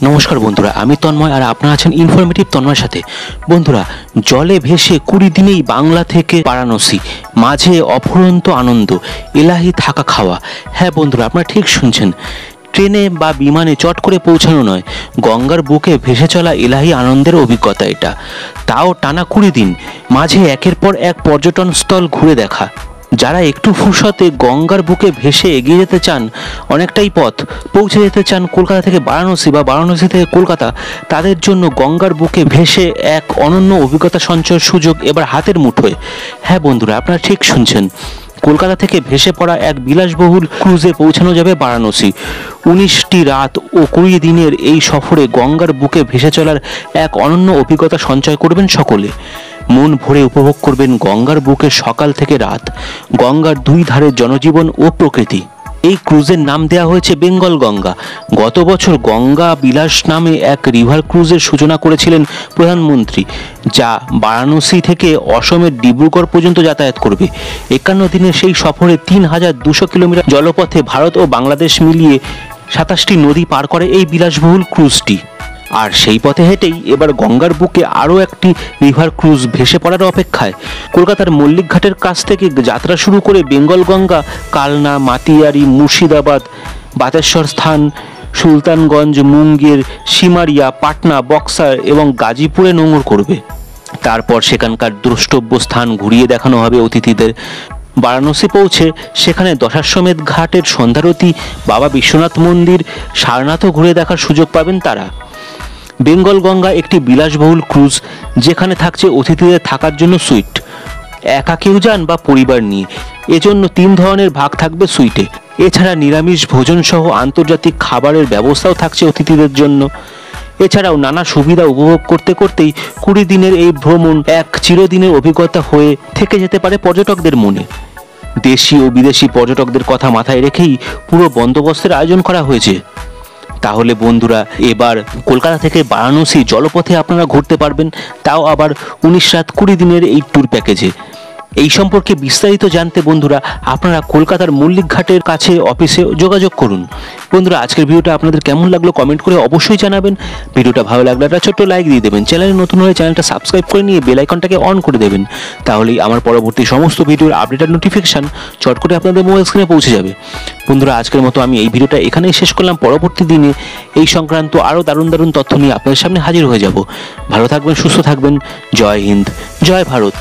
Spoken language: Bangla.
নমস্কার বন্ধুরা, আমি তন্ময় আর আপনারা আছেন ইনফরমেটিভ তন্ময়ের সাথে। বন্ধুরা, জলে ভেসে 20 দিনেই বাংলা থেকে বারাণসী, মাঝে অফুরন্ত আনন্দ, এলাহি থাকা খাওয়া। হ্যাঁ বন্ধুরা, আপনারা ঠিক শুনছেন, ট্রেনে বা বিমানে চট করে পৌঁছানো নয়, গঙ্গার বুকে ভেসে চলা এলাহি আনন্দের অভিজ্ঞতা এটা। তাও টানা 20 দিন, মাঝে একের পর এক পর্যটন স্থল ঘুরে দেখা। যারা একটু ফুরসতে গঙ্গার বুকে ভেসে এগিয়ে যেতে চান, অনেকটাই পথ পৌঁছে যেতে চান কলকাতা থেকে বারাণসী বা বারাণসী থেকে কলকাতা, তাদের জন্য গঙ্গার বুকে ভেসে এক অনন্য অভিজ্ঞতা সঞ্চয়ের সুযোগ এবার হাতের মুঠোয়। হ্যাঁ বন্ধুরা, আপনারা ঠিক শুনছেন, কলকাতা থেকে ভেসে পড়া এক বিলাসবহুল ক্রুজে পৌঁছানো যাবে বারাণসী। 19টি রাত ও 20 দিনের এই সফরে গঙ্গার বুকে ভেসে চলার এক অনন্য অভিজ্ঞতা সঞ্চয় করবেন সকলে। মন ভরে উপভোগ করবেন গঙ্গার বুকে সকাল থেকে রাত, গঙ্গার দুই ধারে জনজীবন ও প্রকৃতি। এই ক্রুজের নাম দেওয়া হয়েছে বেঙ্গল গঙ্গা। গত বছর গঙ্গা বিলাস নামে এক রিভার ক্রুজের সূচনা করেছিলেন প্রধানমন্ত্রী, যা বারাণসী থেকে অসমের ডিব্রুগড় পর্যন্ত যাতায়াত করবে। 51 দিনের সেই সফরে 3200 কিলোমিটার জলপথে ভারত ও বাংলাদেশ মিলিয়ে 27টি নদী পার করে এই বিলাসবহুল ক্রুজটি। আর সেই পথে হেঁটেই এবার গঙ্গার বুকে আরও একটি রিভার ক্রুজ ভেসে পড়ার অপেক্ষায়। কলকাতার মল্লিক ঘাটের কাছ থেকে যাত্রা শুরু করে বেঙ্গল গঙ্গা কালনা, মাতিয়ারি, মুর্শিদাবাদ, বাতেশ্বর স্থান, সুলতানগঞ্জ, মুঙ্গের, সিমারিয়া, পাটনা, বক্সার এবং গাজীপুরে নোঙর করবে। তারপর সেখানকার দ্রষ্টব্য স্থান ঘুরিয়ে দেখানো হবে অতিথিদের। বারাণসী পৌঁছে সেখানে দশাশ্বমেধ ঘাটের সন্ধ্যারতি, বাবা বিশ্বনাথ মন্দির, সারনাথও ঘুরে দেখার সুযোগ পাবেন তারা। বেঙ্গল গঙ্গা একটি বিলাসবহুল ক্রুজ, যেখানে থাকছে অতিথিদের থাকার জন্য সুইট। একা কেউ যান বা পরিবার নিয়ে, এজন্য 3 ধরনের ভাগ থাকবে সুইটে। এছাড়া নিরামিষ ভোজন সহ আন্তর্জাতিক খাবারের ব্যবস্থাও থাকছে অতিথিদের জন্য। এছাড়াও নানা সুবিধা উপভোগ করতে করতেই 20 দিনের এই ভ্রমণ এক চিরদিনের অভিজ্ঞতা হয়ে থেকে যেতে পারে পর্যটকদের মনে। দেশি ও বিদেশি পর্যটকদের কথা মাথায় রেখেই পুরো বন্দোবস্তের আয়োজন করা হয়েছে। তাহলে বন্ধুরা, এবার কলকাতা থেকে বারাণসী জলপথে আপনারা ঘুরতে পারবেন, তাও আবার 19 রাত 20 দিনের এই ট্যুর প্যাকেজে। এই সম্পর্কে বিস্তারিত জানতে বন্ধুরা আপনারা কলকাতার মল্লিক ঘাটের কাছে অফিসে যোগাযোগ করুন। বন্ধুরা, আজকের ভিডিওটা আপনাদের কেমন লাগলো কমেন্ট করে অবশ্যই জানাবেন। ভিডিওটা ভালো লাগলে একটা ছোট্ট লাইক দিয়ে দেবেন। চ্যানেলে নতুন হলে চ্যানেলটা সাবস্ক্রাইব করে নিয়ে বেল আইকনটাকে অন করে দেবেন, তাহলেই আমার পরবর্তী সমস্ত ভিডিওর আপডেট আর নোটিফিকেশান চট করে আপনাদের মোবাইল স্ক্রিনে পৌঁছে যাবে। বন্ধুরা, আজকের মতো আমি এই ভিডিওটা এখানেই শেষ করলাম। পরবর্তী দিনে এই সংক্রান্ত আরও দারুণ দারুণ তথ্য নিয়ে আপনাদের সামনে হাজির হয়ে যাব। ভালো থাকবেন, সুস্থ থাকবেন। জয় হিন্দ, জয় ভারত।